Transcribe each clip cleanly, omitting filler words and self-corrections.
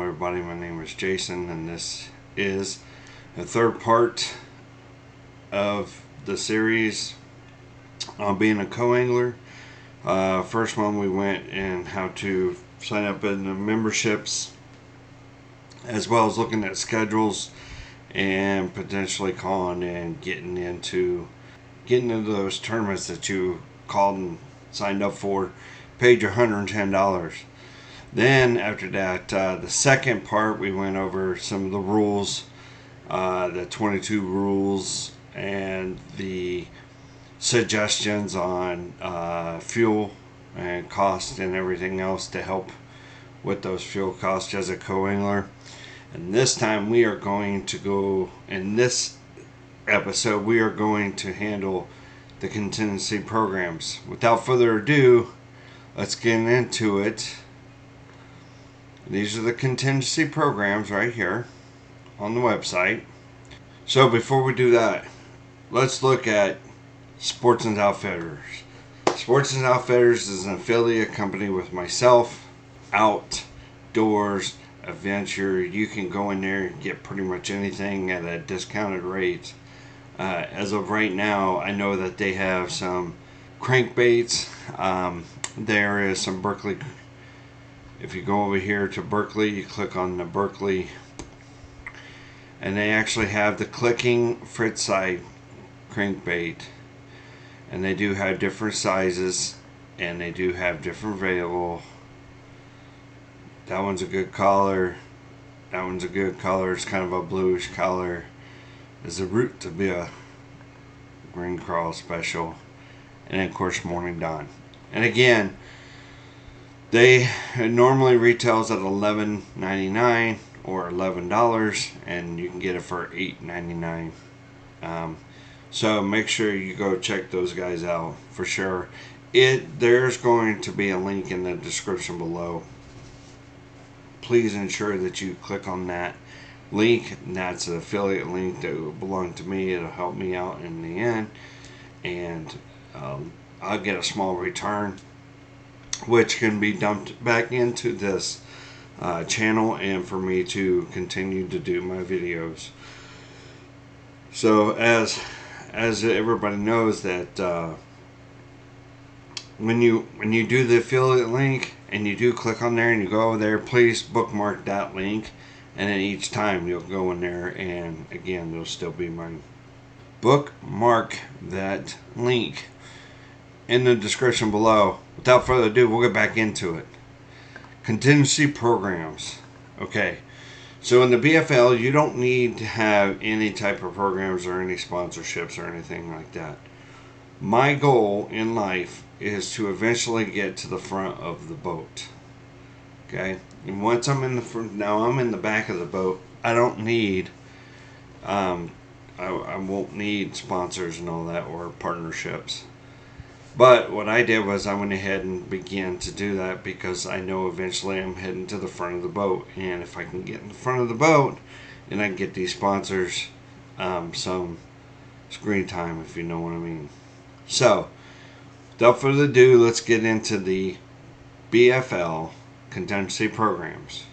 everybody, my name is Jason, and this is the third part of the series on being a co-angler. First one we went and how to sign up in the memberships, as well as looking at schedules and potentially calling and getting into those tournaments that you called and signed up for, paid your $110. Then after that, the second part, we went over some of the rules, the 22 rules, and the suggestions on fuel and cost and everything else to help with those fuel costs as a co-angler. And this time we are going to go, in this episode, we are going to handle the contingency programs. Without further ado, let's get into it. These are the contingency programs right here on the website. So before we do that, let's look at Sportsman's Outfitters. Sportsman's Outfitters is an affiliate company with myself. Outdoors adventure. You can go in there and get pretty much anything at a discounted rate. As of right now, I know that they have some crankbaits. There is some Berkeley. If you go over here to Berkeley, you click on the Berkeley, and they actually have the clicking Fritz-side crankbait, and they do have different sizes, and they do have different available. That one's a good color. That one's a good color. It's kind of a bluish color. There's a root to be a green crawl special, and then of course Morning Dawn. And again, they normally retails at $11.99 or $11, and you can get it for $8.99. So make sure you go check those guys out for sure. There's going to be a link in the description below. Please ensure that you click on that link. That's an affiliate link that will belong to me. It'll help me out in the end, and I'll get a small return, which can be dumped back into this channel and for me to continue to do my videos. So as everybody knows that when you do the affiliate link and you do click on there and you go over there, please bookmark that link, and then each time you'll go in there and again there'll still be my bookmark that link in the description below. Without further ado, we'll get back into it. Contingency programs. Okay, so in the BFL, you don't need to have any type of programs or any sponsorships or anything like that. My goal in life is to eventually get to the front of the boat. Okay, and once I'm in the front, now I'm in the back of the boat, I don't need I won't need sponsors and all that or partnerships. But what I did was I went ahead and began to do that because I know eventually I'm heading to the front of the boat. And if I can get in the front of the boat, then I can get these sponsors some screen time, if you know what I mean. So, without further ado, let's get into the BFL contingency programs.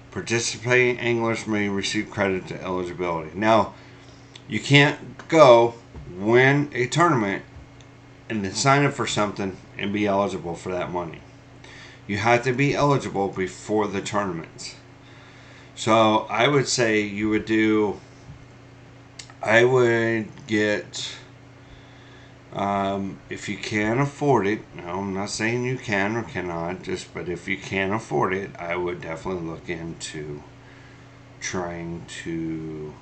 Participating anglers may receive credit to eligibility. Now, you can't go win a tournament and then sign up for something and be eligible for that money. You have to be eligible before the tournaments. So I would say I would get, if you can afford it, no, I'm not saying you can or cannot, but if you can afford it, I would definitely look into trying to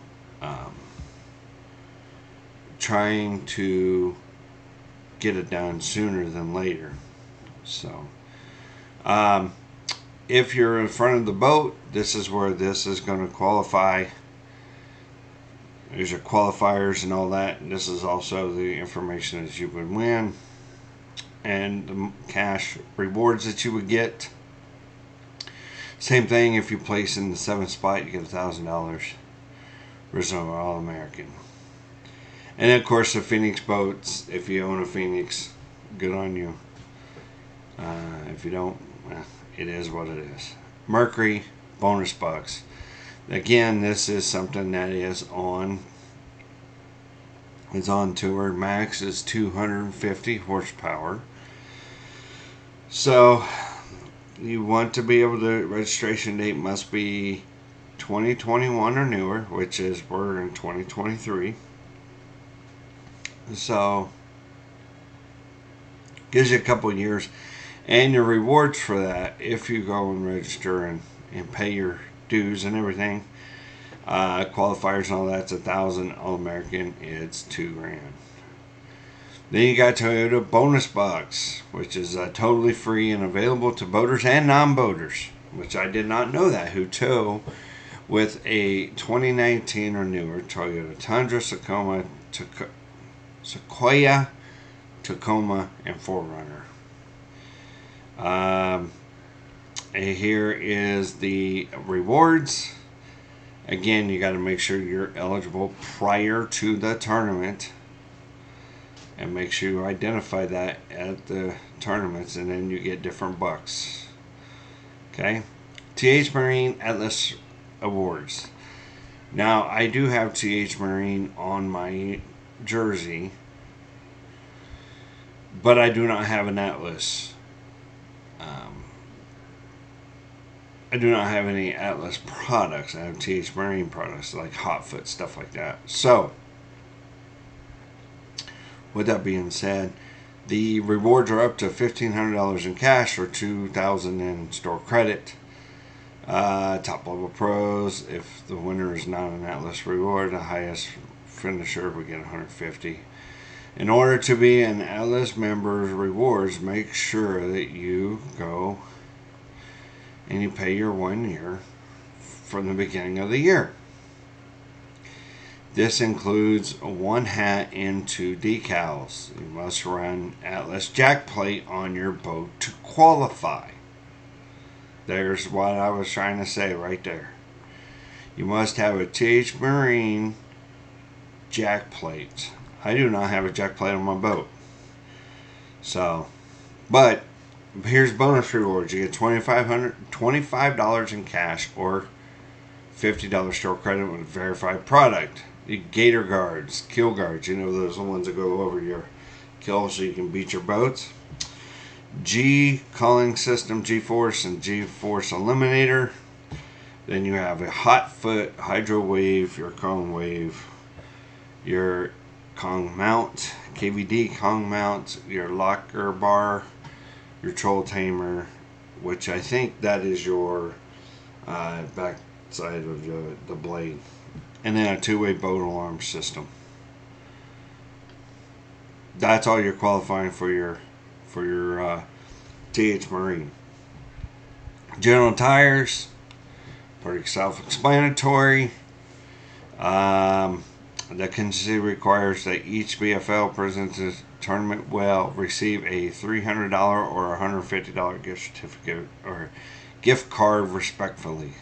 get it done sooner than later. So if you're in front of the boat, this is where this is going to qualify. There's your qualifiers and all that, and this is also the information that you would win and the cash rewards that you would get. Same thing, if you place in the 7th spot, you get $1,000 Original All-American. And of course the Phoenix boats, if you own a Phoenix, good on you. If you don't, it is what it is. Mercury, bonus bucks. Again, this is something that is on tour. Max is 250 horsepower. So you want to be able to, registration date must be 2021 or newer, which is we're in 2023. So gives you a couple years, and your rewards for that, if you go and register and pay your dues and everything, qualifiers and all that's $1,000. All American, it's $2,000. Then you got Toyota Bonus Bucks, which is totally free and available to boaters and non-boaters, which I did not know that, who tow with a 2019 or newer Toyota Tundra, Sequoia, Tacoma, and 4Runner. Here is the rewards. Again, you got to make sure you're eligible prior to the tournament, and make sure you identify that at the tournaments, and then you get different bucks. Okay, TH Marine Atlas Awards. Now, I do have TH Marine on my jersey, but I do not have an Atlas. I do not have any Atlas products. I have TH Marine products like Hotfoot, stuff like that. So, with that being said, the rewards are up to $1,500 in cash or $2,000 in store credit. Top level pros, if the winner is not an Atlas reward, the highest finisher we get $150. In order to be an Atlas member's rewards, make sure that you go and you pay your 1 year from the beginning of the year. This includes 1 hat and 2 decals. You must run Atlas jack plate on your boat to qualify. There's what I was trying to say right there. You must have a TH Marine jack plate. I do not have a jack plate on my boat. So, but here's bonus rewards. You get $25 in cash or $50 store credit with a verified product. The gator guards, kill guards, you know, those are the ones that go over your kill so you can beat your boats. G calling system, G-Force, and G-Force Eliminator. Then you have a hot foot, hydro wave, your Kong wave, your Kong mount, KVD Kong mount, your locker bar, your troll tamer, which I think that is your back side of the blade, and then a 2-way boat alarm system. That's all you're qualifying for your TH Marine. General tires, pretty self-explanatory. The contingency requires that each BFL present to tournament will receive a $300 or $150 gift certificate or gift card respectfully.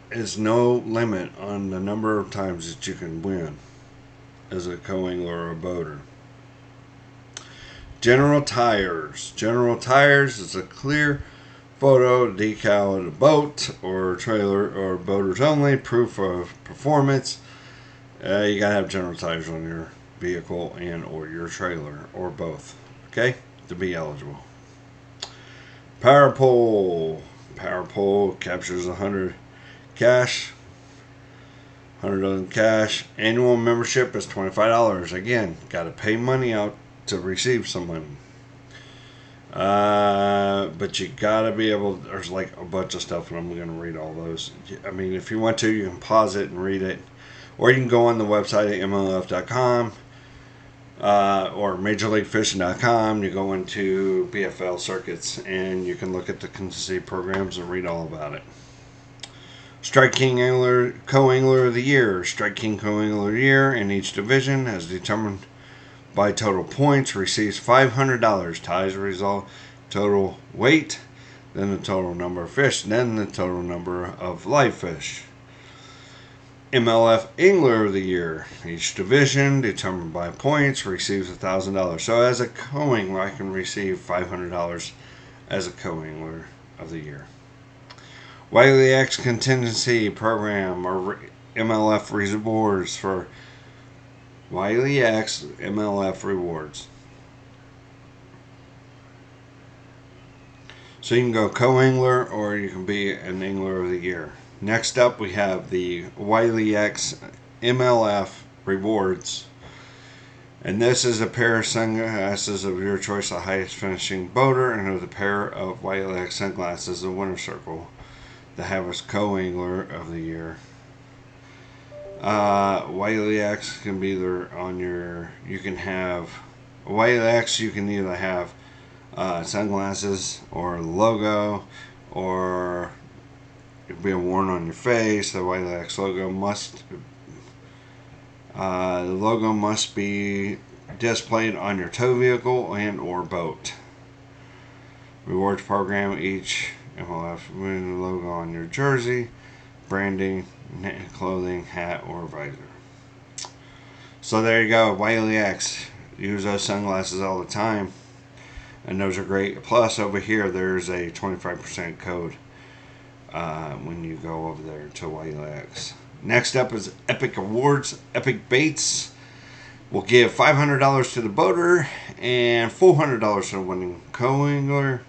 There's no limit on the number of times that you can win as a co-angler or a boater. General tires. General tires is a clear photo decal of the boat or trailer or boaters only, proof of performance. You gotta have general tires on your vehicle and or your trailer or both, okay, to be eligible. Power pole. Power pole captures 100 cash. $100 cash. Annual membership is $25. Again, gotta pay money out to receive some money. But you gotta be able, there's like a bunch of stuff, and I'm gonna read all those. I mean, if you want to, you can pause it and read it, or you can go on the website at MLF.com or MajorLeagueFishing.com. You go into BFL circuits and you can look at the contingency programs and read all about it. Strike King Angler, Co-Angler of the Year. Strike King Co-Angler of the Year in each division, as determined by total points, receives $500. Ties result total weight, then the total number of fish, then the total number of live fish. MLF Angler of the Year. Each division, determined by points, receives $1,000. So as a co-angler, I can receive $500 as a co-angler of the year. Wiley X Contingency Program or MLF rewards for Wiley X MLF rewards. So you can go co-angler or you can be an angler of the year. Next up we have the Wiley X MLF rewards. And this is a pair of sunglasses of your choice, the highest finishing boater, and with a pair of Wiley X sunglasses, the winner circle, the Havas co-angler of the year. Wiley X can be either on your, you can have Wiley X, you can either have sunglasses or logo, or it can be worn on your face. The Wiley X logo must be displayed on your tow vehicle and or boat. Rewards program, each MLF logo on your jersey, branding, clothing, hat, or visor. So there you go, Wiley X. Use those sunglasses all the time, and those are great. Plus, over here, there's a 25% code when you go over there to Wiley X. Next up is Epic Awards. Epic Baits will give $500 to the boater and $400 to the winning co-angler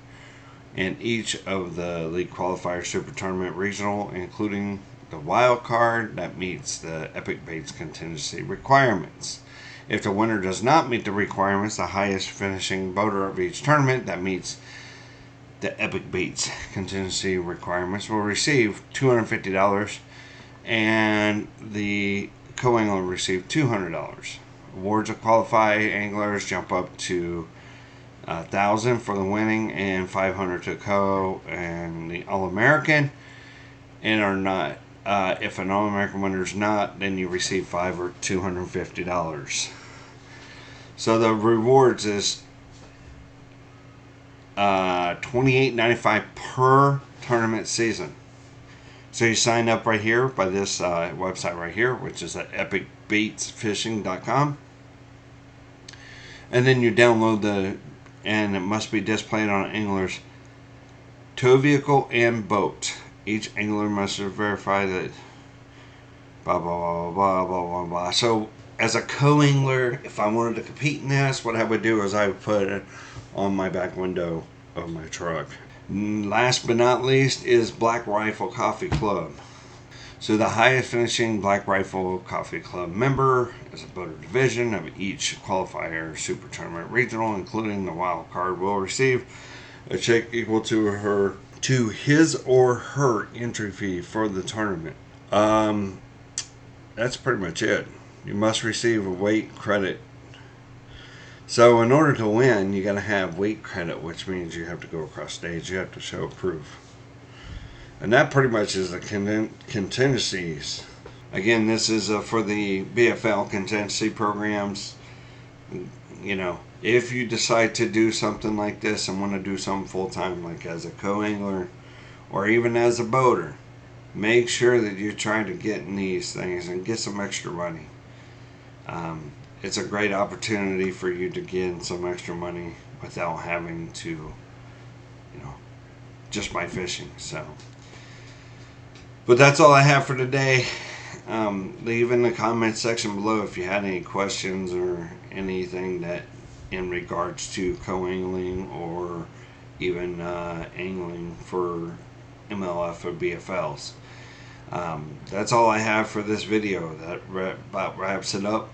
in each of the league qualifier, super tournament, regional, including the wild card that meets the Epic Baits contingency requirements. If the winner does not meet the requirements, the highest finishing boater of each tournament that meets the Epic Baits contingency requirements will receive $250, and the co-angler will receive $200. Awards of qualified anglers jump up to $1,000 for the winning and $500 to co and the All-American, and are not. If an All-American winner is not, then you receive $5 or $250. So the rewards is $28.95 per tournament season. So you sign up right here by this website right here, which is at epicbaitsfishing.com, and then you download and it must be displayed on an angler's tow vehicle and boat. Each angler must verify that blah blah blah blah blah blah blah. So as a co-angler, if I wanted to compete in this, what I would do is I would put it on my back window of my truck. Last but not least is Black Rifle Coffee Club. So the highest finishing Black Rifle Coffee Club member is a boater division of each qualifier super tournament regional, including the wild card, will receive a check equal to his or her entry fee for the tournament. That's pretty much it. You must receive a weight credit. So in order to win, you got to have weight credit, which means you have to go across stage. You have to show proof. And that pretty much is the contingencies. Again, this is for the BFL contingency programs. You know, if you decide to do something like this and want to do something full-time, like as a co-angler or even as a boater, make sure that you're trying to get in these things and get some extra money. It's a great opportunity for you to get some extra money without having to, you know, just by fishing. So, but that's all I have for today. Leave in the comment section below if you had any questions or anything that in regards to co-angling or even angling for MLF or BFLs. That's all I have for this video. That about wraps it up.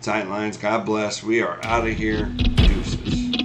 Tight lines, God bless. We are out of here. Deuces.